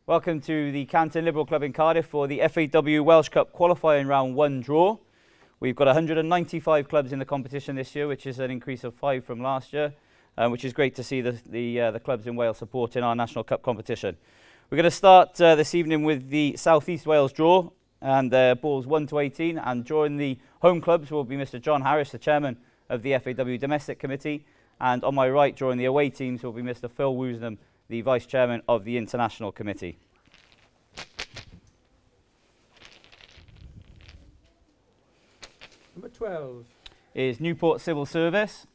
Welcome to the Canton Liberal Club in Cardiff for the FAW Welsh Cup qualifying round 1 draw. We've got 195 clubs in the competition this year, which is an increase of 5 from last year, which is great to see the clubs in Wales supporting our National Cup competition. We're going to start this evening with the South East Wales draw, and balls 1 to 18, and drawing the home clubs will be Mr. John Harris, the chairman of the FAW Domestic Committee, and on my right, drawing the away teams, will be Mr. Phil Woosnam, the Vice Chairman of the International Committee. Number 12 is Newport Civil Service.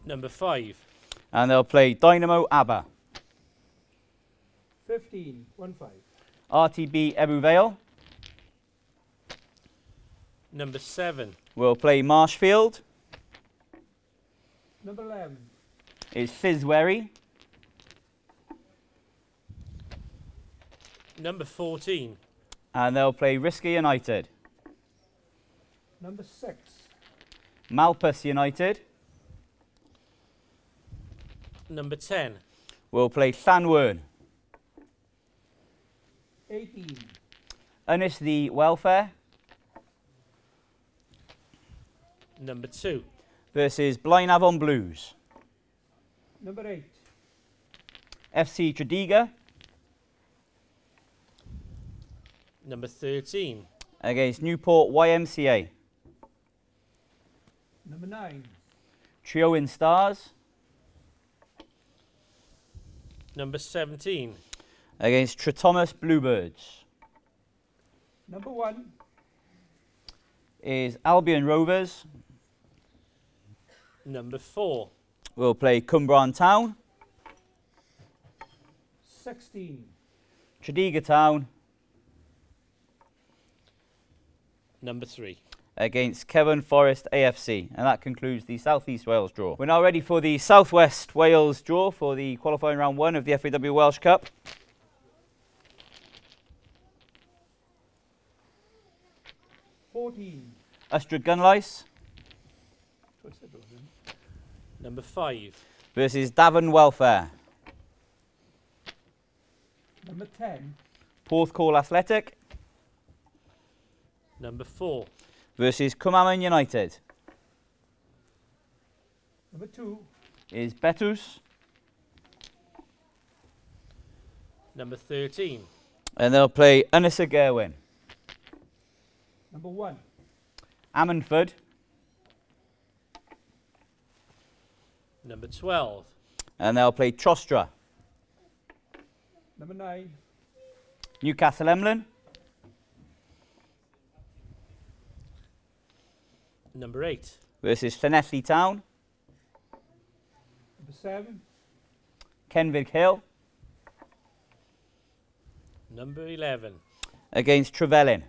Number 5. And they'll play Dynamo ABBA. 15, 1-5. RTB Ebbw Vale. Number 7. We'll play Marshfield. Number 11 is Fiswerry. Number 14. And they'll play Risky United. Number 6 Malpas United. Number 10. We'll play Llanwern. 18 Ynys the Welfare Number 2. versus Blaenavon Blues. Number 8 FC Tredegar Number 13. against Newport YMCA. Number 9 Treowen Stars Number 17. against Trethomas Bluebirds. Number 1 is Albion Rovers. Number 4. We'll play Cwmbran Town. 16 Tredegar Town Number 3. against Kevin Forest AFC, and that concludes the South East Wales draw. We're now ready for the South West Wales draw for the qualifying round 1 of the FAW Welsh Cup. 14 Ystrad Gunlais Number 5. versus Davern Welfare. Number 10 Porthcawl Athletic Number 4. versus Cwmaman United. Number 2 is Betus, Number 13. and they'll play Ynys y Gerwin. Number 1 Ammanford Number 12. and they'll play Trostra. Number 9 Newcastle Emlyn Number 8. versus Llanelli Town. Number 7 Kenfig Hill Number 11. against Trevelyan.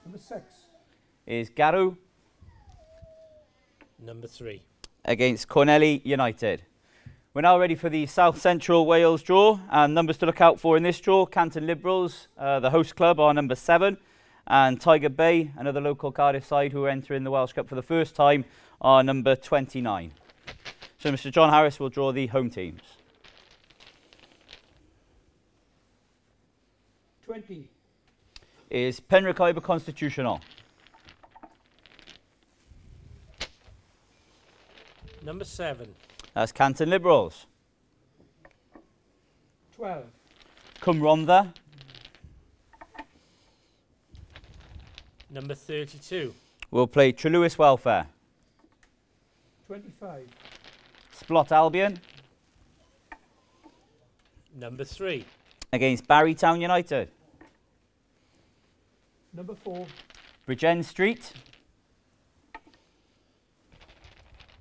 Number 6 is Garw Number 3. against Cornelly United. We're now ready for the South Central Wales draw, and numbers to look out for in this draw: Canton Liberals, the host club, are number 7, and Tiger Bay, another local Cardiff side who are entering the Welsh Cup for the first time, are number 29. So Mr. John Harris will draw the home teams. 20 is Penrith Iber Constitutional. Number 7. That's Canton Liberals. 12 Cwmrondda Number 32. will play Trelewis Welfare. 25 Splot Albion Number 3. against Barrytown United. Number 4 Bridgend Street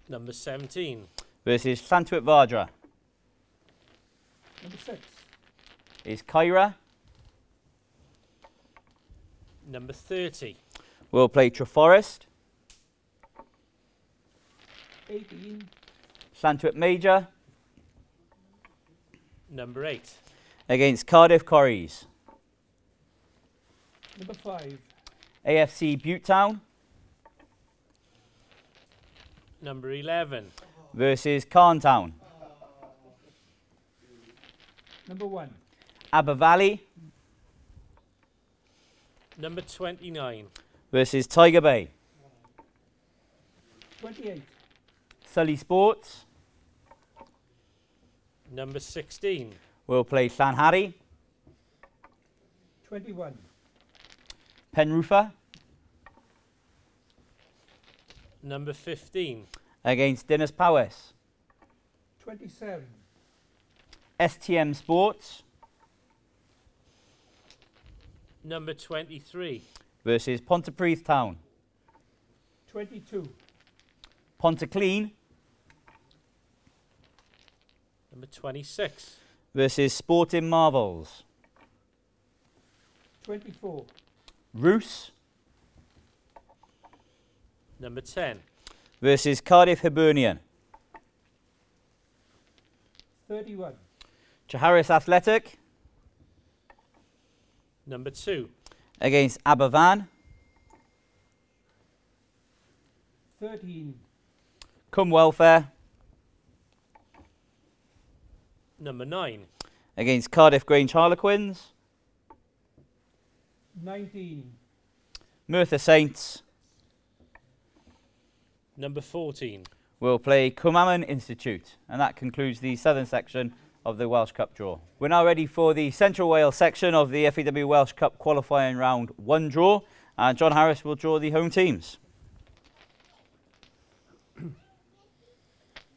Number 17. versus Llantwit Vardra. Number 6 is Kyra. Number 30. We'll play Treforest. 18 Llantwit Major Number 8. against Cardiff Corries. Number 5 AFC Butetown Number 11. versus Canton. Number 1. Abervalley Number 29. versus Tiger Bay. 28. Sully Sports Number 16. will play Llanharry. 21. Penroofa Number 15. against Dinas Powys. 27. STM Sports Number 23. versus Pontypridd Town. 22. Pontyclean Number 26. versus Sporting Marvels. 24. Roos Number 10. versus Cardiff Hibernian. 31. Treharris Athletic Number 2. against Aberfan. 13. Cum Welfare Number 9. against Cardiff Grange Harlequins. 19. Merthyr Saints Number 14. will play Cwmaman Institute. And that concludes the southern section of the Welsh Cup draw. We're now ready for the Central Wales section of the FAW Welsh Cup qualifying round 1 draw. And John Harris will draw the home teams.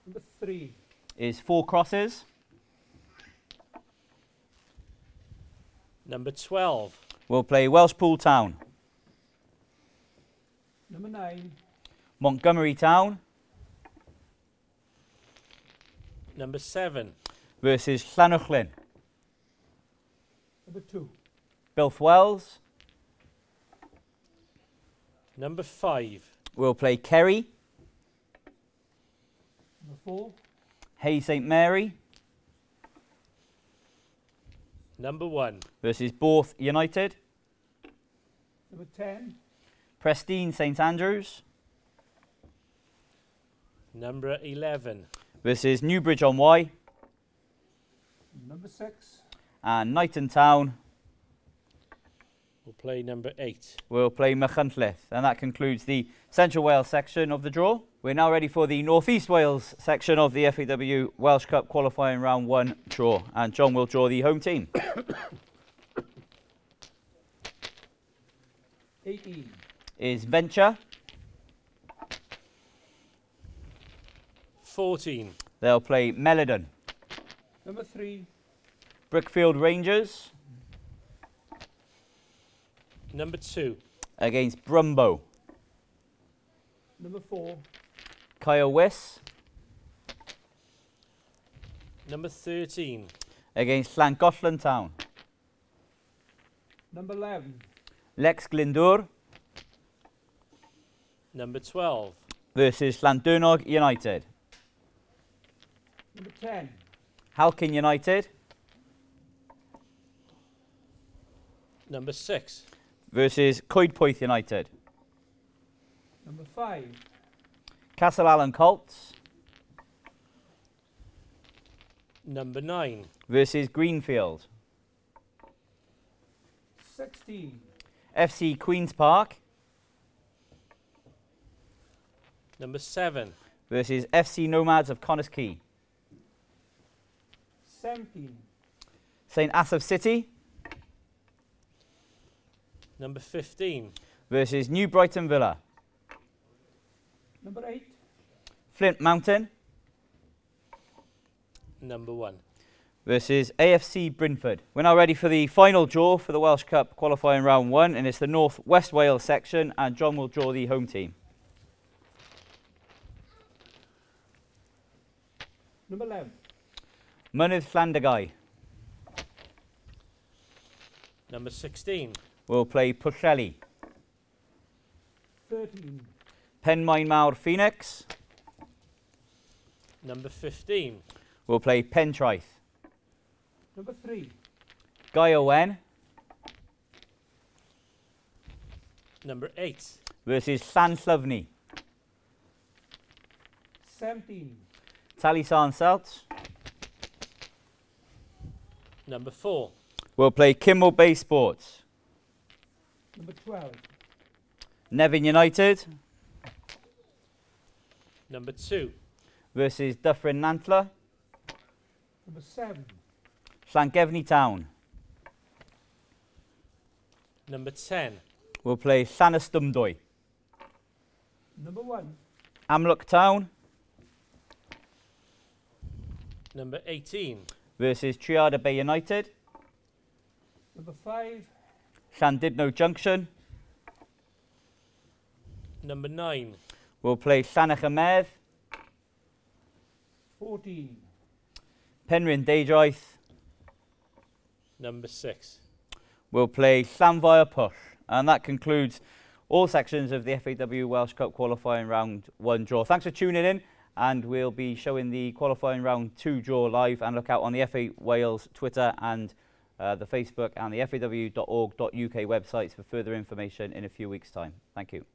Number 3. Is 4 crosses. Number 12. Will play Welshpool Town. Number 9. Montgomery Town Number 7. versus Llanuwchlyn. Number 2. Bilth Number 5. will play Kerry. Number 4. Hay St Mary Number 1. versus Borth United. Number 10. Prestine St Andrews Number 11. versus Newbridge on Wye. Number 6. And Knighton Town We'll play number 8. will play Machynlleth. And that concludes the Central Wales section of the draw. We're now ready for the North East Wales section of the FAW Welsh Cup qualifying round 1 draw. And John will draw the home team. 18. Is Venture. 14. They'll play Melodon. Number 3. Brickfield Rangers Number 2. against Brumbo. Number 4. Kyle Wiss Number 13. against Llangollen Town. Number 11. Lex Glyndŵr Number 12. versus Llandurnog United. Number 10. Halkin United Number 6. versus Coedpoeth United. Number 5. Castle Allen Colts Number 9. versus Greenfield. 16. FC Queen's Park Number 7. versus FC Nomads of Connah's-Quay. 17. St Asaph City Number 15. versus New Brighton Villa. Number 8. Flint Mountain Number 1. versus AFC Brynford. We're now ready for the final draw for the Welsh Cup qualifying round 1, and it's the North West Wales section, and John will draw the home team. Number 11. Mynydd Llandagai Number 16. will play Pwllheli. 13. Penmaen Mawr Phoenix Number 15. will play Pentraeth. Number 3. Guy Owen Number 8. versus Llanllywni. 17. Tallysan Celts Number 4. We'll play Kimmel Bay Sports. Number 12. Nevin United Number 2. versus Dyffryn Nantler. Number 7. Llangefni Town. Number 10. We'll play Llanystumdwy. Number 1. Amlwch Town Number 18. versus Triada Bay United. Number 5. Llandudno Junction. Number 9. We'll play Llanach y Medd. 14. Penrhyn Deudraeth. Number 6. We'll play Llanfair Pwll. And that concludes all sections of the FAW Welsh Cup qualifying round 1 draw. Thanks for tuning in, and we'll be showing the qualifying round 2 draw live, and look out on the FA Wales Twitter and the Facebook and the faw.org.uk websites for further information in a few weeks' time. Thank you.